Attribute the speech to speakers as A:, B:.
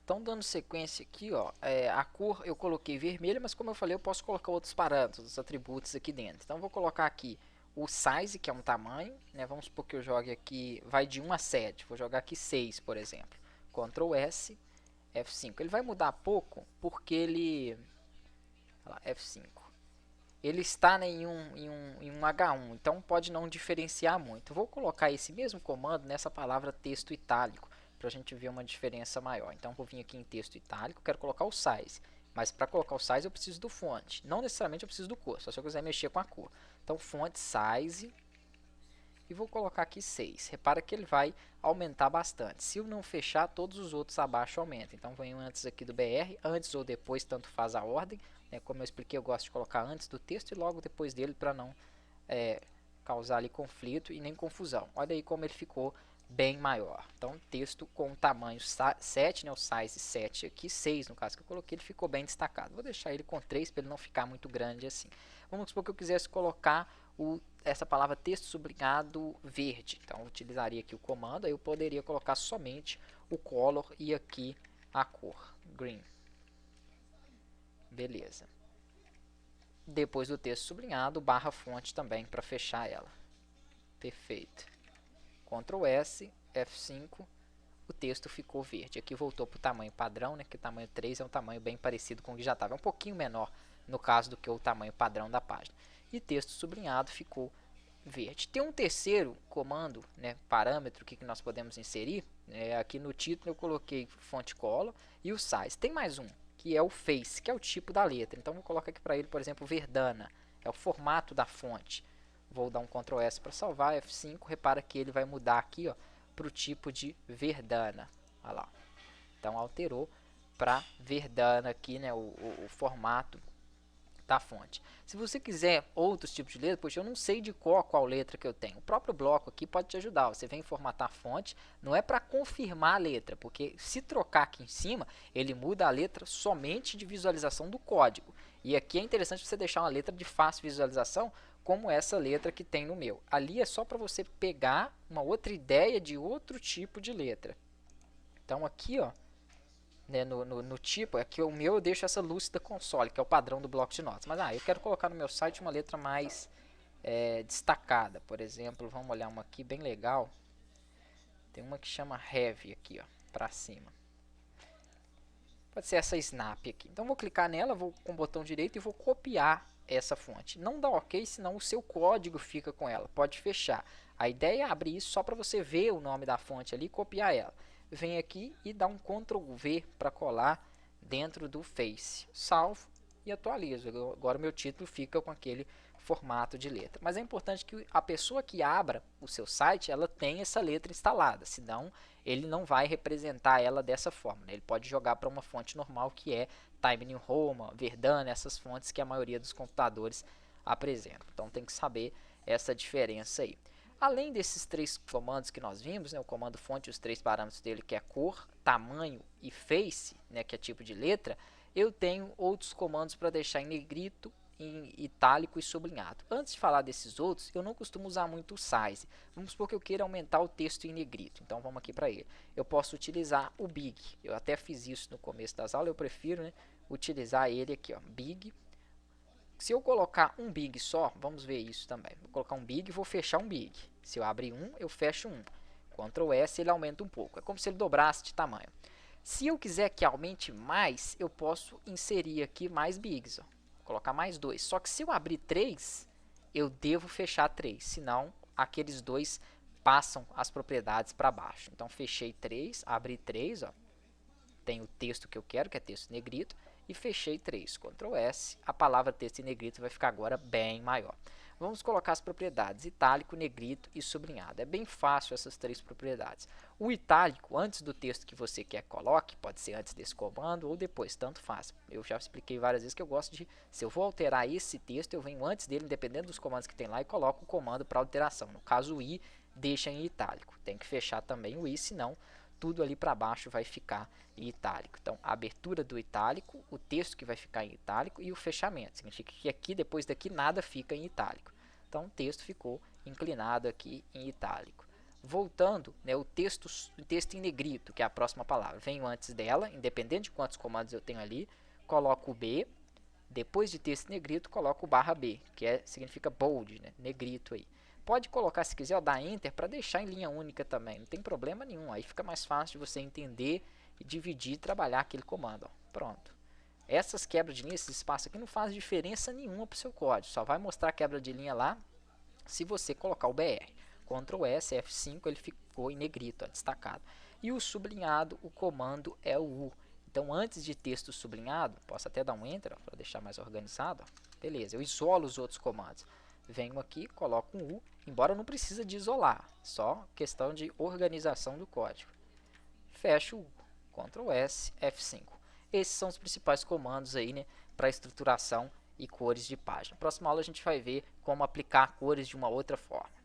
A: Então, dando sequência aqui, ó, a cor eu coloquei vermelha, mas como eu falei, eu posso colocar outros parâmetros, outros atributos aqui dentro. Então, eu vou colocar aqui o size, que é um tamanho, né? Vamos supor que eu jogue aqui, vai de 1 a 7, vou jogar aqui 6, por exemplo. Ctrl S, F5. Ele vai mudar pouco, porque ele... Olha lá, F5. Ele está, né, em um H1, então pode não diferenciar muito. Vou colocar esse mesmo comando nessa palavra texto itálico, para a gente ver uma diferença maior. Então, vou vir aqui em texto itálico, quero colocar o size. Mas para colocar o size eu preciso do font. Não necessariamente eu preciso do cor, só se eu quiser mexer com a cor. Então, font size, e vou colocar aqui 6. Repara que ele vai aumentar bastante. Se eu não fechar, todos os outros abaixo aumentam. Então, venho antes aqui do BR, antes ou depois, tanto faz a ordem. Como eu expliquei, eu gosto de colocar antes do texto e logo depois dele para não causar ali conflito e nem confusão. Olha aí como ele ficou bem maior. Então, texto com o tamanho 7, né, o size 7 aqui, 6 no caso que eu coloquei, ele ficou bem destacado. Vou deixar ele com 3 para ele não ficar muito grande assim. Vamos supor que eu quisesse colocar essa palavra texto sublinhado verde. Então, eu utilizaria aqui o comando, aí eu poderia colocar somente o color e aqui a cor, green. Beleza. Depois do texto sublinhado, barra fonte também para fechar ela. Perfeito. Ctrl S, F5, o texto ficou verde. Aqui voltou para o tamanho padrão, né, que o tamanho 3 é um tamanho bem parecido com o que já estava. É um pouquinho menor, no caso, do que o tamanho padrão da página. E texto sublinhado ficou verde. Tem um terceiro comando, né, parâmetro que nós podemos inserir. Aqui no título eu coloquei fonte color e o size. Tem mais um, que é o face, que é o tipo da letra. Então, vou colocar aqui para ele, por exemplo, Verdana. É o formato da fonte. Vou dar um Ctrl S para salvar, F5. Repara que ele vai mudar aqui para o tipo de Verdana. Olha lá. Então, alterou para Verdana aqui, né, o formato da fonte. Se você quiser outros tipos de letra, poxa, eu não sei de qual letra que eu tenho. O próprio bloco aqui pode te ajudar. Você vem formatar a fonte, não é para confirmar a letra, porque se trocar aqui em cima, ele muda a letra somente de visualização do código. E aqui é interessante você deixar uma letra de fácil visualização, como essa letra que tem no meu. Ali é só para você pegar uma outra ideia de outro tipo de letra. Então aqui, ó, né, no tipo, aqui o meu eu deixo essa lúcida console, que é o padrão do bloco de notas. Mas eu quero colocar no meu site uma letra mais destacada. Por exemplo, vamos olhar uma aqui bem legal. Tem uma que chama Heavy aqui, ó, pra cima. Pode ser essa Snap aqui. Então, vou clicar nela, vou com o botão direito e vou copiar essa fonte. Não dá OK, senão o seu código fica com ela. Pode fechar. A ideia é abrir isso só para você ver o nome da fonte ali e copiar ela. Vem aqui e dá um Ctrl V para colar dentro do Face. Salvo e atualizo. Agora o meu título fica com aquele formato de letra. Mas é importante que a pessoa que abra o seu site, ela tenha essa letra instalada, senão ele não vai representar ela dessa forma, né? Ele pode jogar para uma fonte normal que é Times New Roman, Verdana, essas fontes que a maioria dos computadores apresentam. Então tem que saber essa diferença aí. Além desses três comandos que nós vimos, né, o comando fonte, os três parâmetros dele, que é cor, tamanho e face, né, que é tipo de letra, eu tenho outros comandos para deixar em negrito, em itálico e sublinhado. Antes de falar desses outros, eu não costumo usar muito o size. Vamos supor que eu queira aumentar o texto em negrito. Então, vamos aqui para ele. Eu posso utilizar o big. Eu até fiz isso no começo das aulas, eu prefiro, né, utilizar ele aqui, ó, big. Se eu colocar um big só, vamos ver isso também. Vou colocar um big e vou fechar um big. Se eu abrir um, eu fecho um. Ctrl S, ele aumenta um pouco. É como se ele dobrasse de tamanho. Se eu quiser que aumente mais, eu posso inserir aqui mais bigs. Ó. Colocar mais 2. Só que se eu abrir 3, eu devo fechar 3. Senão, aqueles dois passam as propriedades para baixo. Então, fechei 3, abri 3, ó. Tem o texto que eu quero, que é texto negrito, e fechei 3. Ctrl S, a palavra texto em negrito vai ficar agora bem maior. Vamos colocar as propriedades itálico, negrito e sublinhado. É bem fácil essas três propriedades. O itálico, antes do texto que você quer que coloque, pode ser antes desse comando ou depois, tanto faz. Eu já expliquei várias vezes que eu gosto de, se eu vou alterar esse texto, eu venho antes dele, independente dos comandos que tem lá, e coloco o comando para alteração. No caso, o i deixa em itálico. Tem que fechar também o i, senão tudo ali para baixo vai ficar em itálico. Então, a abertura do itálico, o texto que vai ficar em itálico e o fechamento. Significa que aqui, depois daqui, nada fica em itálico. Então, o texto ficou inclinado aqui em itálico. Voltando, né, o texto em negrito, que é a próxima palavra, venho antes dela, independente de quantos comandos eu tenho ali, coloco o B, depois de texto em negrito, coloco o barra B, que significa bold, né, negrito aí. Pode colocar, se quiser, dar Enter para deixar em linha única também, não tem problema nenhum, aí fica mais fácil de você entender e dividir e trabalhar aquele comando. Ó. Pronto. Essas quebras de linha, esse espaço aqui não faz diferença nenhuma para o seu código, só vai mostrar a quebra de linha lá se você colocar o BR. Ctrl S, F5, ele ficou em negrito, ó, destacado. E o sublinhado, o comando é o U. Então, antes de texto sublinhado, posso até dar um Enter para deixar mais organizado. Ó. Beleza, eu isolo os outros comandos. Venho aqui, coloco um U, embora não precisa de isolar, só questão de organização do código. Fecho o U, Ctrl S, F5. Esses são os principais comandos aí, né, para estruturação e cores de página. Na próxima aula a gente vai ver como aplicar cores de uma outra forma.